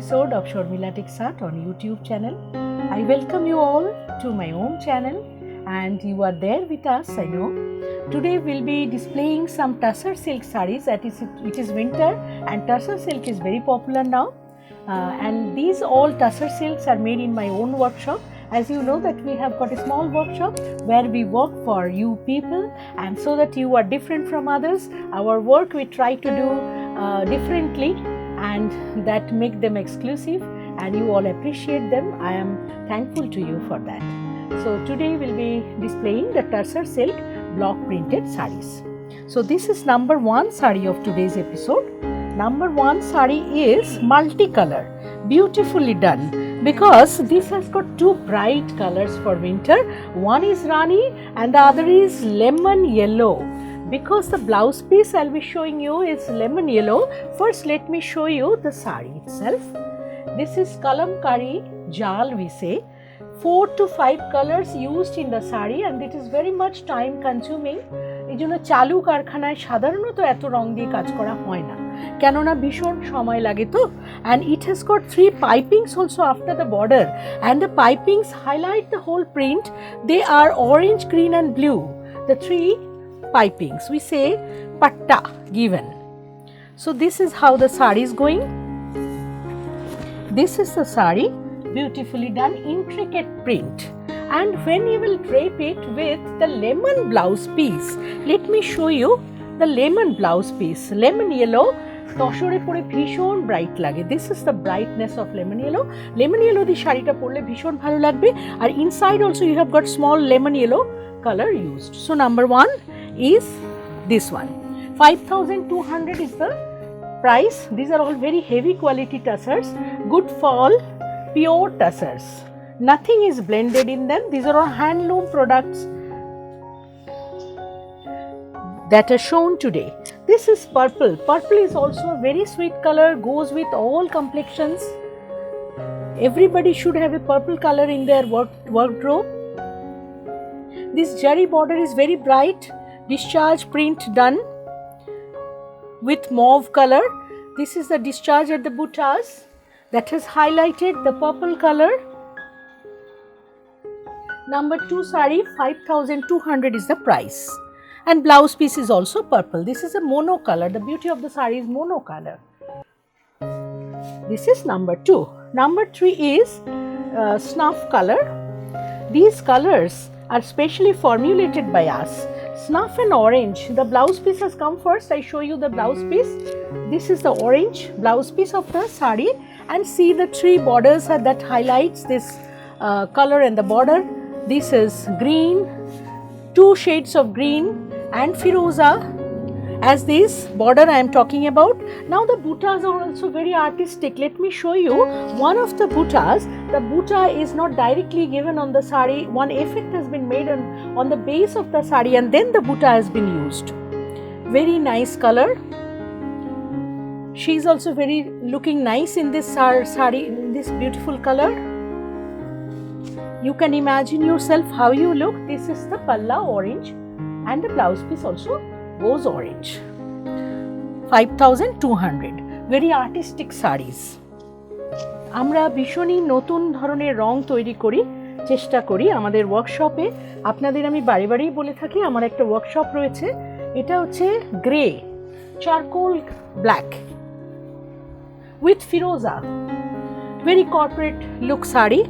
episode of Sharmila Texart on YouTube channel. I welcome you all to my own channel and you are there with us, I know. Today we'll be displaying some tussar silk sarees. It is winter and tussar silk is very popular now. And these all tussar silks are made in my own workshop. As you know that we have got a small workshop where we work for you people, and so that you are different from others, our work we try to do differently and that make them exclusive, and you all appreciate them. I am thankful to you for that. So today we'll be displaying the tussar silk block printed sarees. So this is number 1 saree of today's episode. Number 1 saree is multicolor, beautifully done, because this has got 2 bright colors for winter. One is Rani and the other is lemon yellow. Because the blouse piece I'll be showing you is lemon yellow, first let me show you the saree itself. This is kalamkari jal we say. 4 to 5 colors used in the saree and it is very much time consuming. এই জন্য চালু কারখানায় সাধারণত এত রং দিয়ে কাজ করা হয় না, কেননা ভীষণ সময় লাগে তো। And it has got 3 pipings also after the border, and the pipings highlight the whole print. They are orange, green and blue. The 3 pipings we say patta given. So this is how the saree is going. This is the saree, beautifully done, intricate print. And when you will drape it with the lemon blouse piece, let me show you the lemon blouse piece. Lemon yellow তসরে পরে ভীষণ bright লাগে. This is the brightness of lemon yellow. Lemon yellow দিয়ে শাড়িটা পরলে ভীষণ ভালো লাগবে. আর inside also you have got small lemon yellow color used. So number 1 is this one. 5,200 is the price. These are all very heavy quality tussars, good fall, pure tussars. Nothing is blended in them. These are all handloom products that are shown today. This is purple. Purple is also a very sweet color, goes with all complexions. Everybody should have a purple color in their wardrobe. This jari border is very bright, discharge print done with mauve color. This is the discharge at the buttas that has highlighted the purple color. Number 2 saree, 5,200 is the price. And blouse piece is also purple. This is a mono color. The beauty of the saree is mono color. This is number 2. Number 3 is snuff color. These colors are specially formulated by us. Snuff and orange. The blouse piece has come first. I show you the blouse piece. This is the orange blouse piece of the saree, and see the 3 borders that highlights this color and the border. This is green, 2 shades of green and firoza as this border I am talking about. Now the buttas are also very artistic. Let me show you one of the buttas. The butta is not directly given on the saree. One effect has been made on the base of the saree and then the butta has been used. Very nice color. She is also very looking nice in this saree, in this beautiful color. You can imagine yourself how you look. This is the palla orange and the blouse piece also goes orange. 5,200. Very artistic sarees. আমরা ভীষণই নতুন ধরনের রং তৈরি করি, চেষ্টা করি আমাদের ওয়ার্কশপে। আপনাদের আমি বারে বারেই বলে থাকি আমার একটা ওয়ার্কশপ রয়েছে। এটা হচ্ছে grey, charcoal black with firoza. Very corporate look saree.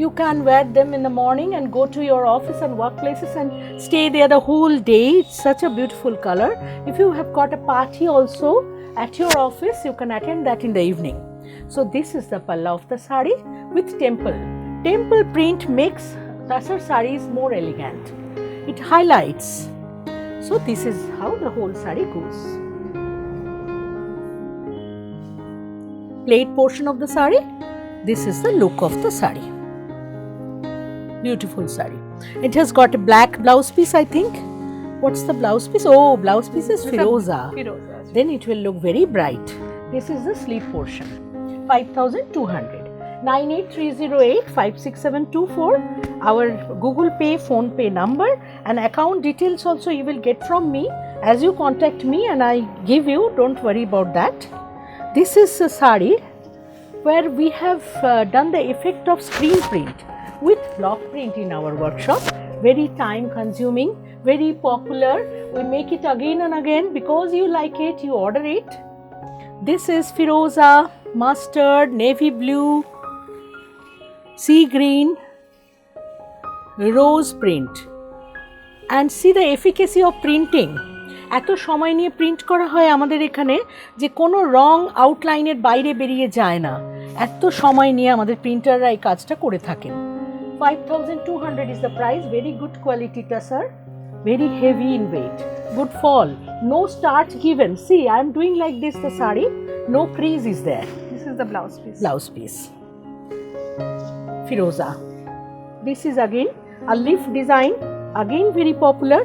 You can wear them in the morning and go to your office and workplaces and stay there the whole day. It's such a beautiful color. If you have got a party also at your office, you can attend that in the evening. So this is the palla of the saree with temple. Temple print makes tussar sarees more elegant. It highlights. So this is how the whole saree goes. Plate portion of the saree. This is the look of the saree. Beautiful saree. It has got a black blouse piece, I think. What's the blouse piece? Oh, blouse piece is firoza. Then it will look very bright. This is the sleeve portion. 5,200. 9830856724. Our Google Pay, Phone Pay number and account details also you will get from me as you contact me and I give you. Don't worry about that. This is a saree where we have done the effect of screen print with block print in our workshop. Very time consuming, very popular. We make it again and again because you like it, you order it. This is Firoza, mustard, navy blue, sea green, rose print. And see the efficacy of printing. এত সময় নিয়ে print করা হয় আমাদের এখানে যে কোনো রং আউটলাইনের বাইরে বেরিয়ে যায় না, এত সময় নিয়ে আমাদের প্রিন্টাররা এই কাজটা করে থাকেন। 5200 is the price. Very good quality tussar, very heavy in weight, good fall, no starch given. See, I am doing like this the sari, no crease is there. This is the blouse piece. Blouse piece. Firoza. This is again a leaf design, again very popular.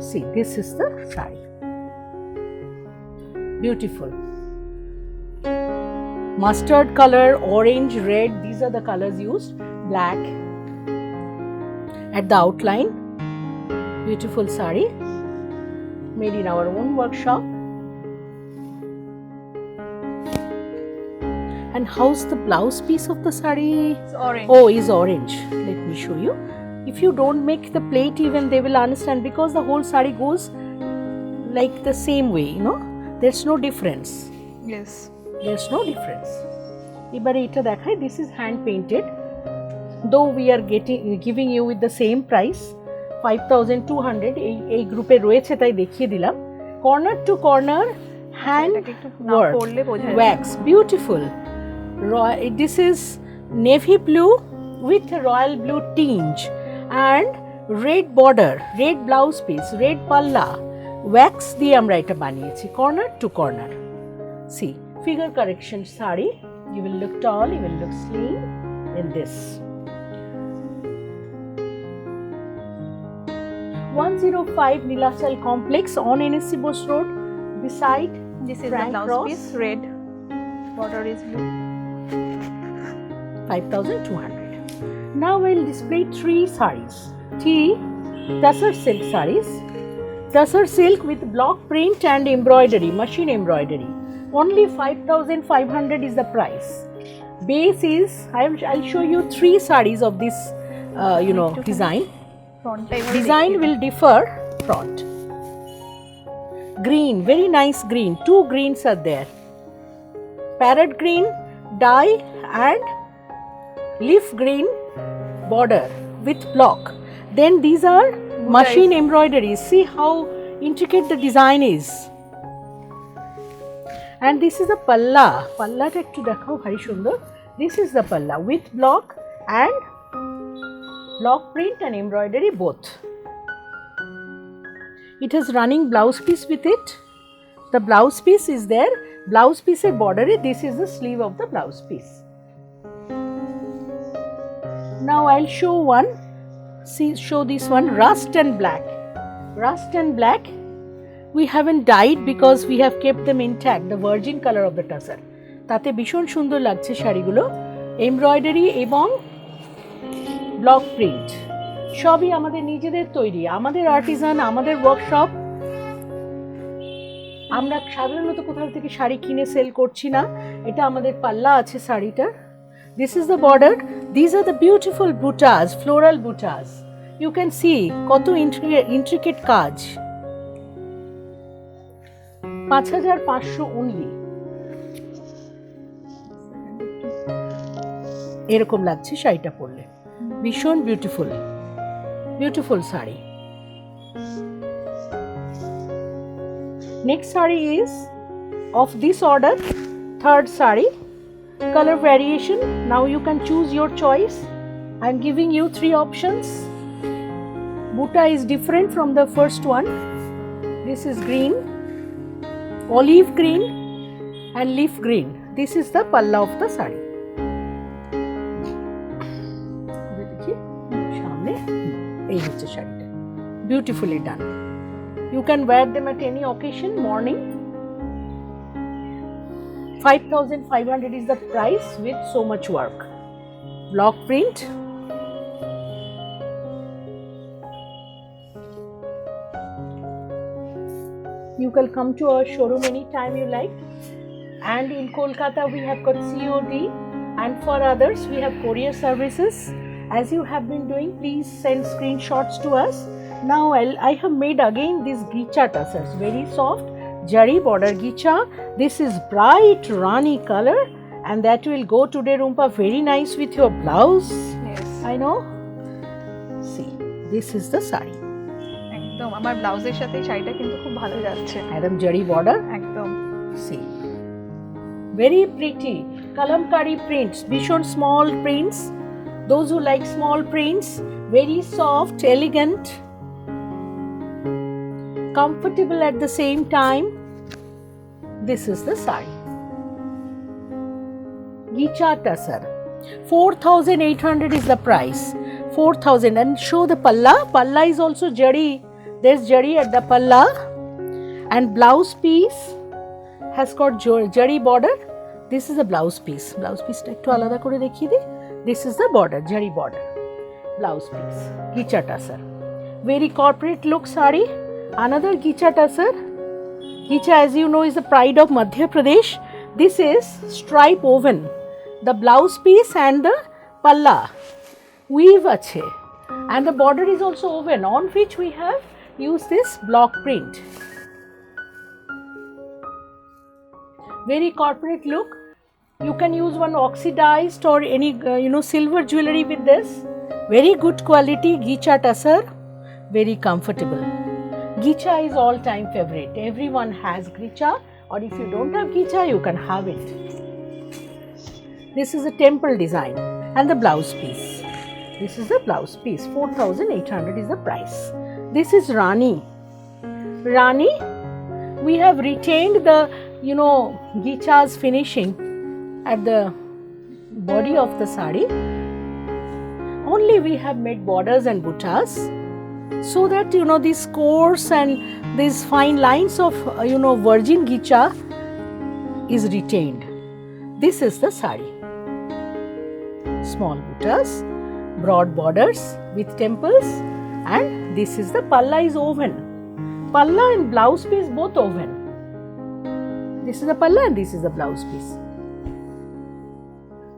See, this is the sari. Beautiful. Mustard color, orange, red, these are the colors used. Black at the outline. Beautiful sari made in our own workshop. And how's the blouse piece of the sari? It's orange. Oh, is orange. Let me show you. If you don't make the plate even, they will understand because the whole sari goes like the same way, you know. There's no difference. Yes. There's no difference. এবারে এটা দেখাই, this is hand painted. Though we are giving you with the same price 5200, এই গ্রুপে রয়েছে তাই দেখিয়ে দিলাম। Corner to corner hand work, wax, beautiful. This is navy blue with royal blue tinge and red border, red blouse piece, red palla, wax দিয়ে আমরা এটা বানিয়েছি corner to corner. See, figure correction sari, you will look tall, you will look slim in this. 105 Nilachal Complex on NSC Bose Road beside This is Frank the blouse Ross. piece, red. Border is blue. 5200. Now we'll display 3 saris. 3 tussar silk saris. Tussar silk with block print and embroidery, machine embroidery. Only 5500 is the price. Base is, I'll show you 3 saris of this design. Front time Design will differ. Front. Green, very nice green. 2 greens are there. Parrot green, dye and leaf green border with block. Then these are machine embroideries. See how intricate the design is. And this is the palla. Palla ta ekটু দেখাও, ভারী সুন্দর. This is the palla with block and block print and embroidery both. It has running blouse piece with it. The blouse piece is there. Blouse piece er border e this is the sleeve of the blouse piece. Now I'll show one. See, show this one, rust and black. Rust and black. We haven't dyed because we have kept them intact, the virgin color of the tussar. তাতে ভীষণ সুন্দর লাগছে শাড়িগুলো। Embroidery এবং block print সবই আমাদের নিজেদের তৈরি, আমাদের আর্টিজান, আমাদের ওয়ার্কশপ। আমরা সাধারণত কোথাও থেকে শাড়ি কিনে সেল করছি না। এটা আমাদের পাল্লা আছে শাড়িটার। This is the border. These are the beautiful butas, floral butas. You can see কত intricate কাজ। 5500 only. এরকম লাগছে শাড়িটা পরলে, ভীষণ beautiful, beautiful sari. Next sari is of this order, third sari. Color variation, now you can choose your choice. I am giving you 3 options. Buta is different from the first one. This is green, olive green and leaf green. This is the palla of the sari. Beautifully done. You can wear them at any occasion, morning. 5500 is the price with so much work. Block print. You can come to our showroom anytime you like. and in Kolkata we have got COD, and for others we have courier services. As you have been doing, please send screenshots to us. Now I have made again these gicha tassels, very soft jari border gicha. This is bright rani color, and that will go today, Rumpa, very nice with your blouse. Yes. I know. See, this is the sari. একদম আমার ব্লাউজের সাথে শাড়িটা কিন্তু খুব ভালো যাচ্ছে। Adam jari border. একদম। See, very pretty kalamkari prints, bishon small prints. Those who like small prints, very soft, elegant, comfortable at the same time. This is the sari. Gicha tussar. 4,800 is the price. 4,000, and show the palla. Palla is also jari. There's jari at the palla, and blouse piece has got jari border. This is the blouse piece. Blouse piece ta ekটু আলাদা করে দেখিয়ে দিই. This is the border, jari border. Blouse piece. Gicha tussar. Very corporate look sari. Another gicha tussar. Gicha, as you know, is the pride of Madhya Pradesh. This is stripe woven. The blouse piece and the palla weave ache, and the border is also woven, on which we have used this block print. Very corporate look. You can use one oxidized or any silver jewelry with this. Very good quality gicha tussar, very comfortable. Gicha is all time favorite. Everyone has gicha, or if you don't have gicha, you can have it. This is a temple design, and the blouse piece. This is the blouse piece. 4,800 is the price. This is Rani. Rani, we have retained the gicha's finishing at the body of the sari. Only we have made borders and buttas, so that these coarse and these fine lines of virgin gicha is retained. This is the sari. Small buttas, broad borders with temples, and this is the palla is woven. Palla and blouse piece both woven. This is the palla and this is the blouse piece.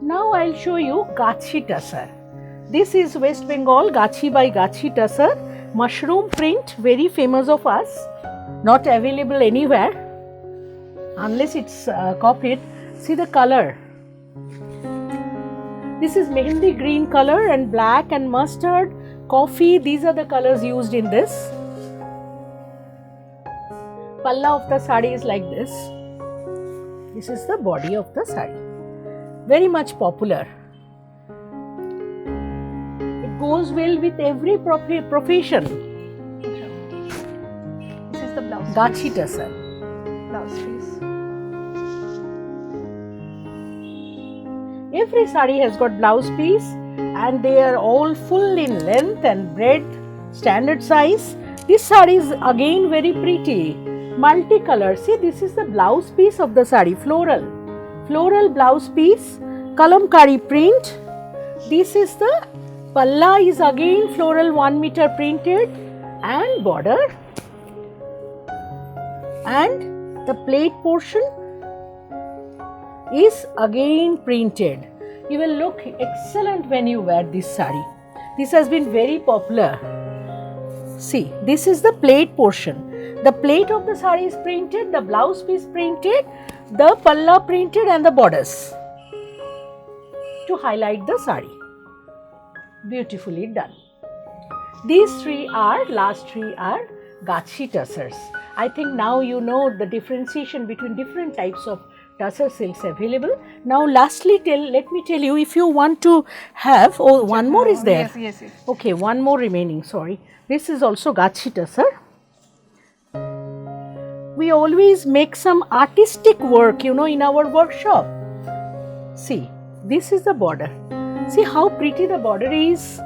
Now I'll show you Gachi tussar. This is West Bengal Gachi by Gachi tussar. Mushroom print, very famous of us. Not available anywhere unless it's copied. See the color. This is mehendi green color and black and mustard, coffee. These are the colors used in this. Palla of the sari is like this. This is the body of the sari. Very much popular. It goes well with every profession. This is the blouse. Gachi tussar. Blouse piece. Every sari has got blouse piece, and they are all full in length and breadth, standard size. This sari is again very pretty, multicolor. See, this is the blouse piece of the sari, floral blouse piece, kalamkari print. This is the palla, is again floral 1 meter printed, and border, and the plate portion is again printed. You will look excellent when you wear this sari. This has been very popular. See, this is the plate portion. The plate of the sari is printed, the blouse piece printed, the palla printed, and the borders to highlight the sari. Beautifully done. These last three are Gachi tussars. I think now you know the differentiation between different types of tussar silks available. Now lastly, let me tell you, if you want to have, one more is there. Yes. Okay, one more remaining, sorry. This is also Gachi tussar. We always make some artistic work, in our workshop. See, this is the border. See how pretty the border is,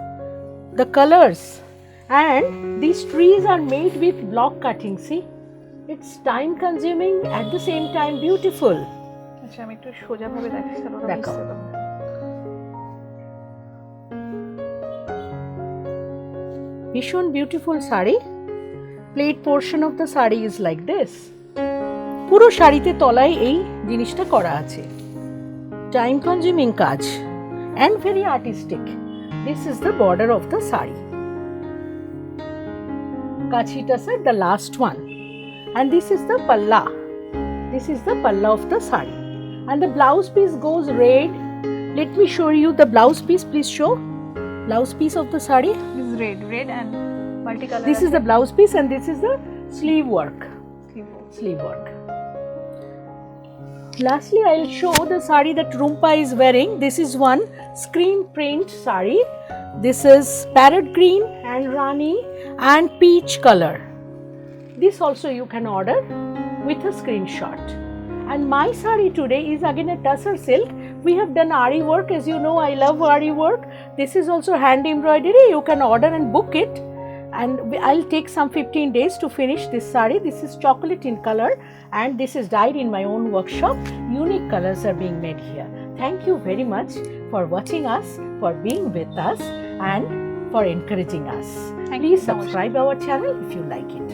the colors, and these trees are made with block cutting. See, it's time consuming, at the same time beautiful. আচ্ছা আমি একটু সোজা ভাবে দেখাই তাহলে ওরা দেখো। বুঝতে পারবে। ভীষণ beautiful sari. Plate portion of the sari is like this. পুরো শাড়িতে তলায় এই জিনিসটা করা আছে। টাইম কনজিউমিং কাজ and very artistic. This is the border of the sari. Kachi tassar, the last one. And this is the palla. This is the palla of the sari. And the blouse piece goes red. Let me show you the blouse piece. Please show. Blouse piece of the sari. This is red and multicolor. This is the blouse piece and this is the sleeve work. Sleeve work. Lastly, I'll show the sari that Rumpa is wearing. This is one screen print sari. This is parrot green and rani and peach color. This also you can order with a screenshot. And my sari today is again a tussar silk. We have done ari work. As you know, I love ari work. This is also hand embroidery. You can order and book it. And I'll take some 15 days to finish this sari. This is chocolate in color and this is dyed in my own workshop. Unique colors are being made here. Thank you very much for watching us, for being with us and for encouraging us. Thank you Please so much. subscribe our channel if you like it.